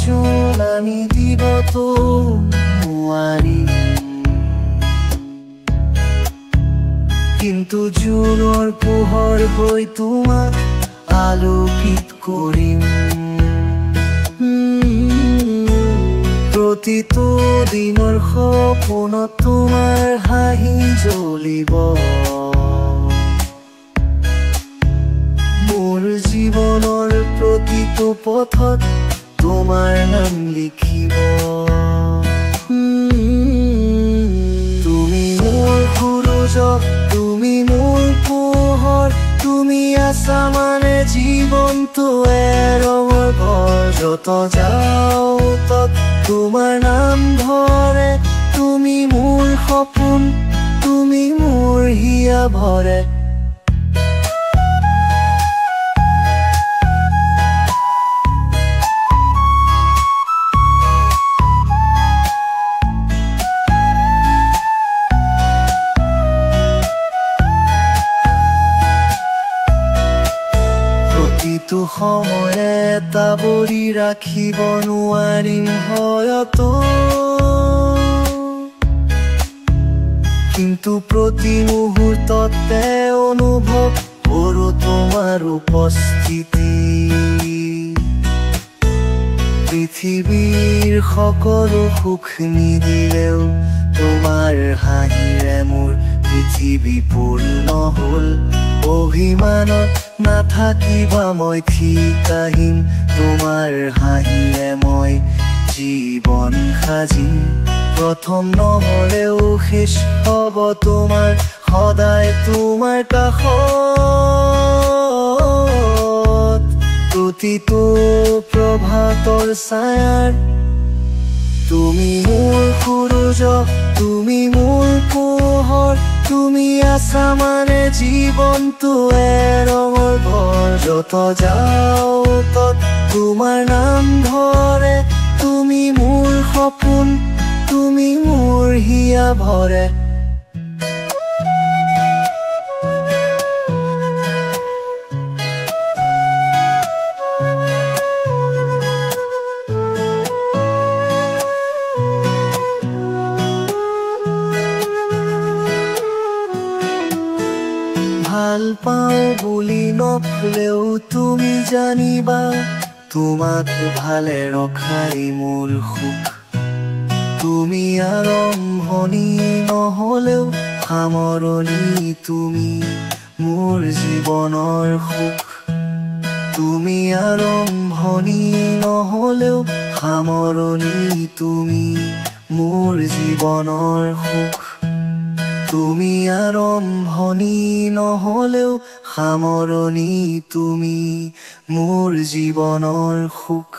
জ্বলানি দিব তো নোৱাৰিম, কিন্তু জোনৰ পোহৰ হৈ তোমাক আলোকিত কৰিম। প্ৰতিটো দিনৰ সপোনত তোমাৰ হাঁহি জ্বলিব, মোৰ জীৱনৰ প্ৰতিটো পথত তোমাৰ নাম লিখিব। তুমি মোৰ সূৰুজ, তুমি মোৰ পোহৰ, তুমি আছা মানে জীৱনটো ৰঙৰ ঘৰ। যত যাওঁ তত তোমাৰ নাম ধৰে, তুমি মোৰ সপোন, তুমি মোৰ হিয়া ভৰে। প্ৰতিটো সময়ে এটা বৰি ৰাখিব নোৱাৰিম হয়তো, কিন্তু প্ৰতি মুহূৰ্ততে অনুভৱ কৰোঁ তোমাৰ উপস্থিতি। পৃথিৱীৰ সকলো সুখ নিদিলেও তোমাৰ হাঁহিৰে মোৰ পৃথিৱী পূৰ্ণ হ'ল। অভিমানত নাথাকিবা মই ঠিকাহীন, তোমাৰ হাঁহিৰে মই জীৱন সাজিম। প্ৰথম নহলেও শেষ হ'ব তোমাৰ, সদায় তোমাৰ কাষত। প্ৰতিটো প্ৰভাতৰ ছায়াত তুমি মোৰ সূৰুজ, তুমি মোৰ পোহৰ, তুমি আছা মানে জীৱনটো ৰঙৰ ঘৰ। যত যাওঁ তত তোমাৰ নাম ধৰে, তুমি মোৰ সপোন, তুমি মোৰ হিয়া ভৰে। ভাল পাওঁ বুলি নকলেও তুমি জানিবা, তোমাক ভালে ৰখাই মোৰ সুখ। তুমি আৰম্ভণি নহলেও সামৰণি, তুমি মোৰ জীৱনৰ সুখ। তুমি আৰম্ভণি নহলেও সামৰণি, তুমি মোৰ জীৱনৰ সুখ। তুমি আৰম্ভণি নহলেও সামৰণি, তুমি মোৰ জীৱনৰ সুখ।